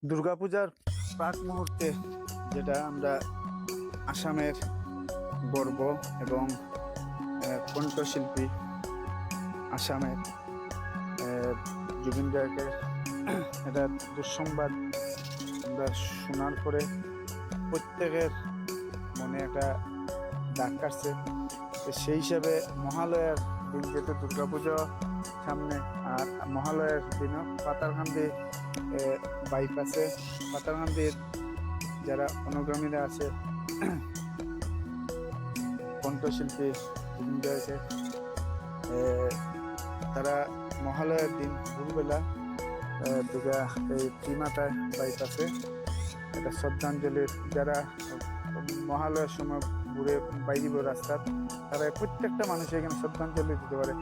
দুর্গাপূজার প্রাক মুহূর্তে যেটা আমরা আসামের গর্ব এবং কণ্ঠশিল্পী আসামের জুবিন গার্গের এটা দুঃসংবাদ আমরা শোনার পরে প্রত্যেকের মনে একটা দাগ কাটছে। তো সেই হিসাবে মহালয়ার দিন যেহেতু দুর্গাপুজো সামনে, আর মহালয়ার দিনও পাতারকান্দি বাইপাসে পাতারকান্দির যারা অনুগামীরা আছে কণ্ঠশিল্পী জুবিন গার্গের, তারা মহালয়ার দিন ভোরবেলা দুর্গা এই ত্রিমাতা বাইপাসে একটা শ্রদ্ধাঞ্জলির, যারা মহালয়ার সময় ঘুরে বাইরিব রাস্তার, তারা প্রত্যেকটা মানুষ এখানে শ্রদ্ধাঞ্জলি দিতে পারে।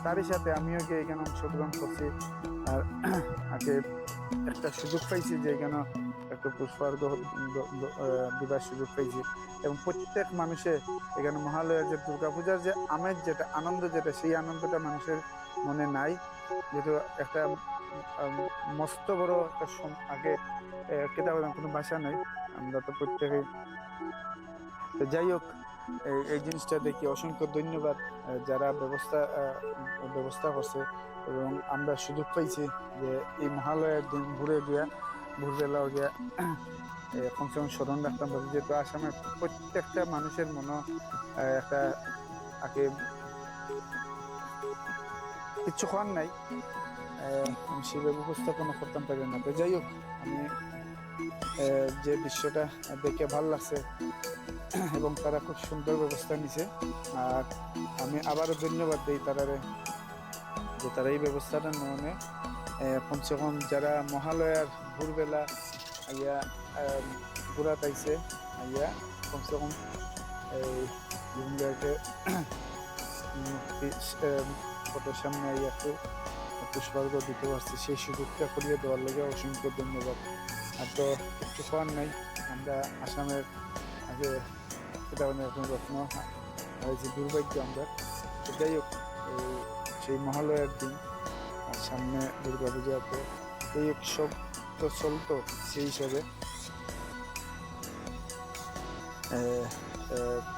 তারই সাথে আমিও গিয়ে এখানে অংশগ্রহণ করছি, আর আগে একটা সুযোগ পাইছি যে এখানে একটা পুষ্পার্ঘ দিবার সুযোগ পাইছি। এবং প্রত্যেক মানুষে এখানে মহালয়ার যে দুর্গাপূজার যে আমেজ, যেটা আনন্দ, যেটা সেই আনন্দটা মানুষের মনে নাই। যেহেতু একটা মস্ত বড় একটা আগে কেটে কোনো ভাষা নেই, আমরা তো প্রত্যেকেই। যাই হোক, এই জিনিসটা দেখি অসংখ্য ধন্যবাদ যারা ব্যবস্থা করছে। এবং আমরা সুযোগ পাইছি যে এই মহালয়ার দিন ভোরবেলা গিয়া কমসে কম স্মরণ রাখতাম পারি, যেহেতু আসামের প্রত্যেকটা মানুষের মনে একটা আগে কিচ্ছু খাওয়ার নাই, আমি সেভাবে উপস্থাপনা করতাম পারি না। তো যাই হোক, আমি যে দৃশ্যটা দেখে ভালো লাগছে এবং তারা খুব সুন্দর ব্যবস্থা নিছে। আর আমি আবারও ধন্যবাদ দিই তারারে যে তারা এই ব্যবস্থাটা নিয়ে কমসে কম যারা মহালয়ার ভোরবেলা আইয়া ঘোরা পাইছে, আইয়া কমসে কম এই জুবিন গার্গের ফটোর সামনে আইয়া একটু পুষ্পার্ঘ দিতে পারছি, সেই সুযোগটা করিয়ে দেওয়ার লেগে অসংখ্য ধন্যবাদ। আর তো কিছু খাওয়ার নাই, আমরা আসামের আগে এটা এখন রত্ন হয়েছে দুর্ভাগ্য আমরা। যাই হোক, সেই মহালয়ার দিন আর সামনে দুর্গাপূজাতে এই উৎসব তো চলতো, সেই হিসাবে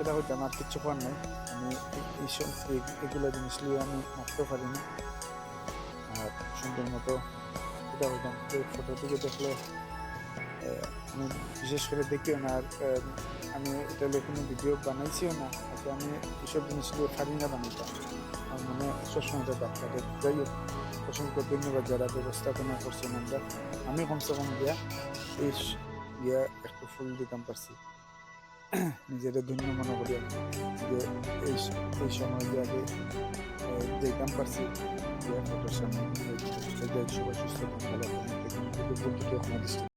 এটা হয়তো আমার কিচ্ছু খাওয়ার নাই। আমি এইসব এগুলো জিনিস নিয়ে আমি মারতেও পারি না। আর সুন্দর মতো এটা হইতাম ফটো থেকে দেখলে আমি বিশেষ করে দেখিও না, আর আমি এটা নিয়ে কোনো ভিডিও বানাইছিও না। আচ্ছা, আমি এইসব জিনিস নিয়ে পারি না বানাইতাম, আমার মনে সবসময় ডাক্তার। যাই হোক, অসংখ্য ধন্যবাদ যারা ব্যবস্থাপনা করছেন। আমি কমসে কম গিয়া একটু ফুল দিতাম পারছি, নিজের ধন্য মনে করি যে এই সময় গিয়ে আগে যেতাম পারছি ফটোর সামনে। সবাই সুস্থ ভালো